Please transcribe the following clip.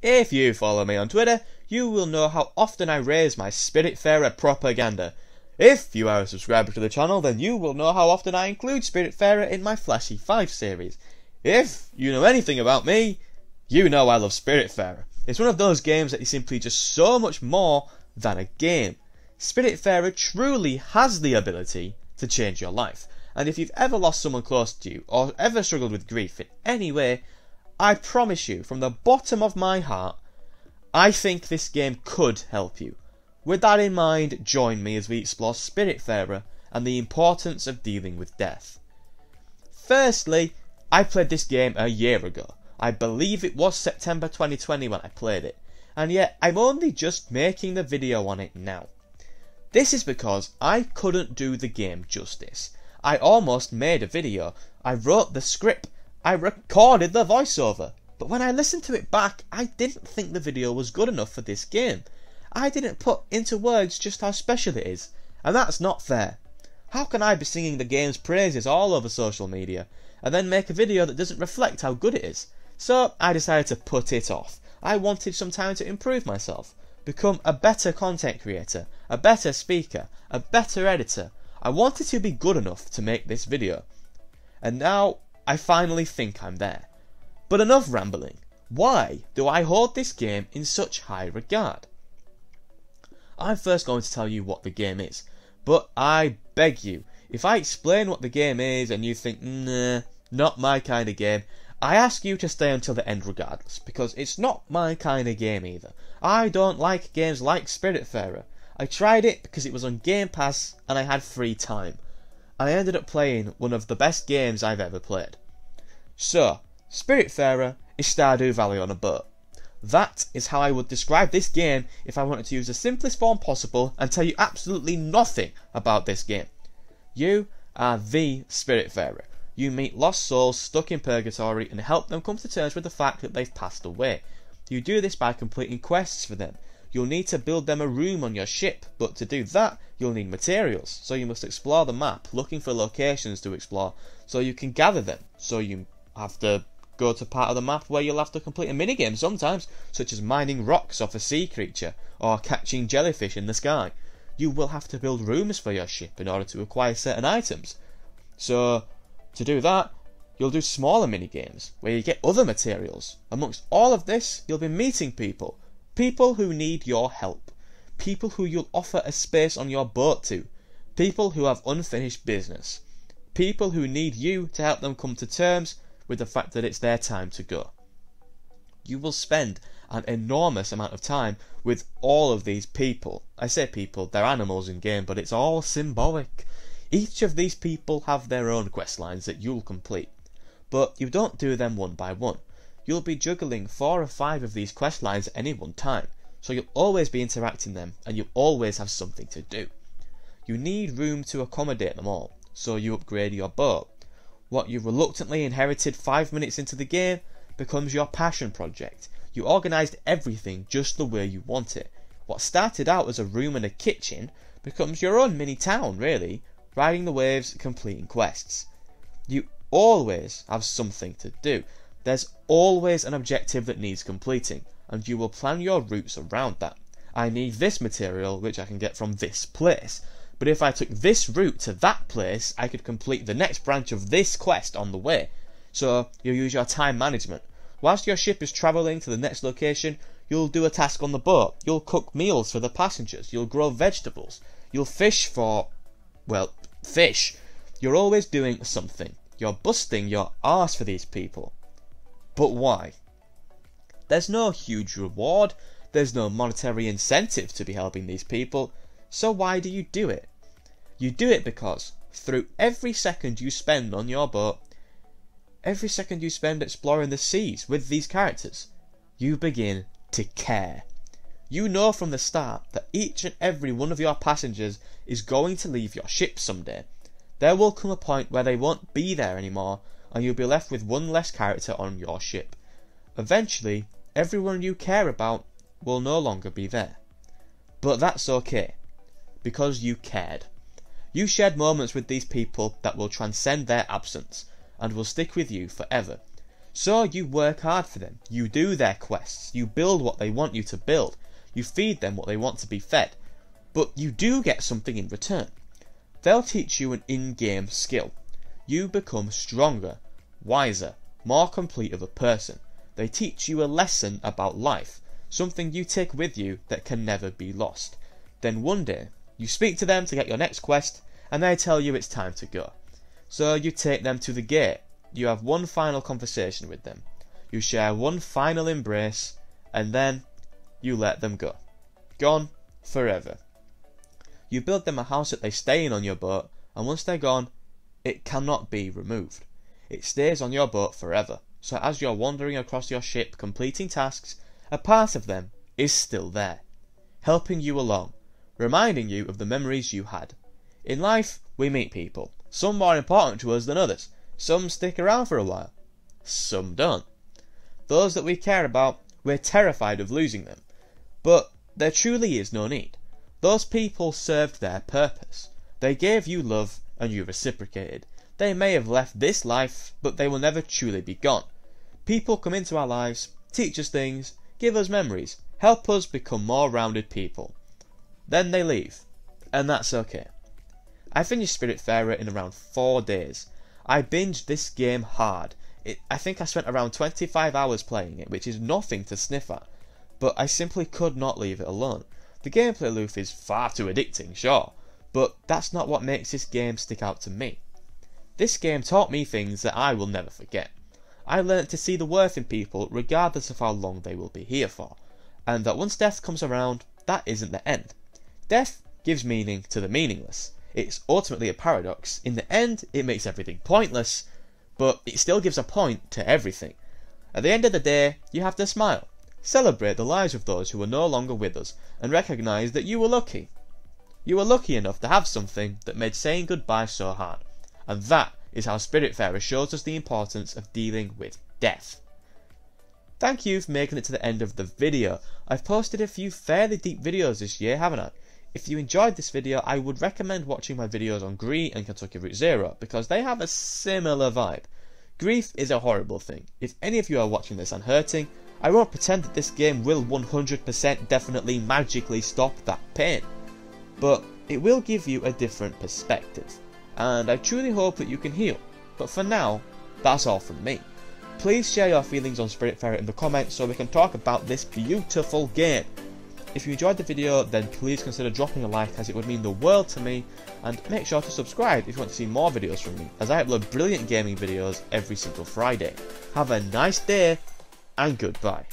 If you follow me on Twitter, you will know how often I raise my Spiritfarer propaganda. If you are a subscriber to the channel, then you will know how often I include Spiritfarer in my Flashy 5 series. If you know anything about me, you know I love Spiritfarer. It's one of those games that is simply just so much more than a game. Spiritfarer truly has the ability to change your life, and if you've ever lost someone close to you, or ever struggled with grief in any way, I promise you, from the bottom of my heart, I think this game could help you. With that in mind, join me as we explore Spiritfarer and the importance of dealing with death. Firstly, I played this game a year ago. I believe it was September 2020 when I played it, and yet I'm only just making the video on it now. This is because I couldn't do the game justice. I almost made a video, I wrote the script, I recorded the voiceover, but when I listened to it back, I didn't think the video was good enough for this game. I didn't put into words just how special it is, and that's not fair. How can I be singing the game's praises all over social media, and then make a video that doesn't reflect how good it is? So I decided to put it off. I wanted some time to improve myself, become a better content creator, a better speaker, a better editor. I wanted to be good enough to make this video. And now, I finally think I'm there. But enough rambling. Why do I hold this game in such high regard? I'm first going to tell you what the game is, but I beg you, if I explain what the game is and you think, nah, not my kind of game, I ask you to stay until the end regardless, because it's not my kind of game either. I don't like games like Spiritfarer. I tried it because it was on Game Pass and I had free time. I ended up playing one of the best games I've ever played. So, Spiritfarer is Stardew Valley on a boat. That is how I would describe this game if I wanted to use the simplest form possible and tell you absolutely nothing about this game. You are the Spiritfarer. You meet lost souls stuck in purgatory and help them come to terms with the fact that they've passed away. You do this by completing quests for them. You'll need to build them a room on your ship, but to do that, you'll need materials. So you must explore the map, looking for locations to explore, so you can gather them. So you have to go to part of the map where you'll have to complete a minigame sometimes, such as mining rocks off a sea creature, or catching jellyfish in the sky. You will have to build rooms for your ship in order to acquire certain items. So, to do that, you'll do smaller minigames, where you get other materials. Amongst all of this, you'll be meeting people. People who need your help. People who you'll offer a space on your boat to. People who have unfinished business. People who need you to help them come to terms with the fact that it's their time to go. You will spend an enormous amount of time with all of these people. I say people, they're animals in game, but it's all symbolic. Each of these people have their own quest lines that you'll complete, but you don't do them one by one. You'll be juggling 4 or 5 of these quest lines at any one time, so you'll always be interacting them and you'll always have something to do. You need room to accommodate them all, so you upgrade your boat. What you reluctantly inherited 5 minutes into the game becomes your passion project. You organised everything just the way you want it. What started out as a room and a kitchen becomes your own mini town, really, riding the waves, completing quests. You always have something to do. There's always an objective that needs completing, and you will plan your routes around that. I need this material, which I can get from this place. But if I took this route to that place, I could complete the next branch of this quest on the way. So, you use your time management. Whilst your ship is travelling to the next location, you'll do a task on the boat. You'll cook meals for the passengers. You'll grow vegetables. You'll fish for, well, fish. You're always doing something. You're busting your arse for these people. But why? There's no huge reward. There's no monetary incentive to be helping these people. So why do you do it? You do it because through every second you spend on your boat, every second you spend exploring the seas with these characters, you begin to care. You know from the start that each and every one of your passengers is going to leave your ship someday. There will come a point where they won't be there anymore, and you'll be left with one less character on your ship. Eventually, everyone you care about will no longer be there. But that's okay, because you cared. You shared moments with these people that will transcend their absence, and will stick with you forever. So you work hard for them, you do their quests, you build what they want you to build, you feed them what they want to be fed, but you do get something in return. They'll teach you an in-game skill. You become stronger, wiser, more complete of a person. They teach you a lesson about life, something you take with you that can never be lost. Then one day, you speak to them to get your next quest, and they tell you it's time to go. So you take them to the gate, you have one final conversation with them, you share one final embrace, and then you let them go. Gone forever. You build them a house that they stay in on your boat, and once they're gone, it cannot be removed. It stays on your boat forever, so as you're wandering across your ship completing tasks, a part of them is still there, helping you along, reminding you of the memories you had. In life, we meet people, some more important to us than others. Some stick around for a while, some don't. Those that we care about, we're terrified of losing them, but there truly is no need. Those people served their purpose. They gave you love and you reciprocated. They may have left this life, but they will never truly be gone. People come into our lives, teach us things, give us memories, help us become more rounded people. Then they leave, and that's okay. I finished Spiritfarer in around 4 days. I binged this game hard. I think I spent around 25 hours playing it, which is nothing to sniff at, but I simply could not leave it alone. The gameplay loop is far too addicting, sure, but that's not what makes this game stick out to me. This game taught me things that I will never forget. I learnt to see the worth in people regardless of how long they will be here for, and that once death comes around, that isn't the end. Death gives meaning to the meaningless. It's ultimately a paradox. In the end, it makes everything pointless, but it still gives a point to everything. At the end of the day, you have to smile, celebrate the lives of those who are no longer with us, and recognise that you were lucky. You were lucky enough to have something that made saying goodbye so hard, and that is how Spiritfarer shows us the importance of dealing with death. Thank you for making it to the end of the video. I've posted a few fairly deep videos this year, haven't I? If you enjoyed this video, I would recommend watching my videos on Gree and Kentucky Route Zero, because they have a similar vibe. Grief is a horrible thing. If any of you are watching this and hurting, I won't pretend that this game will 100% definitely magically stop that pain, but it will give you a different perspective, and I truly hope that you can heal. But for now, that's all from me. Please share your feelings on Spiritfarer in the comments so we can talk about this beautiful game. If you enjoyed the video, then please consider dropping a like, as it would mean the world to me, and make sure to subscribe if you want to see more videos from me, as I upload brilliant gaming videos every single Friday. Have a nice day, and goodbye.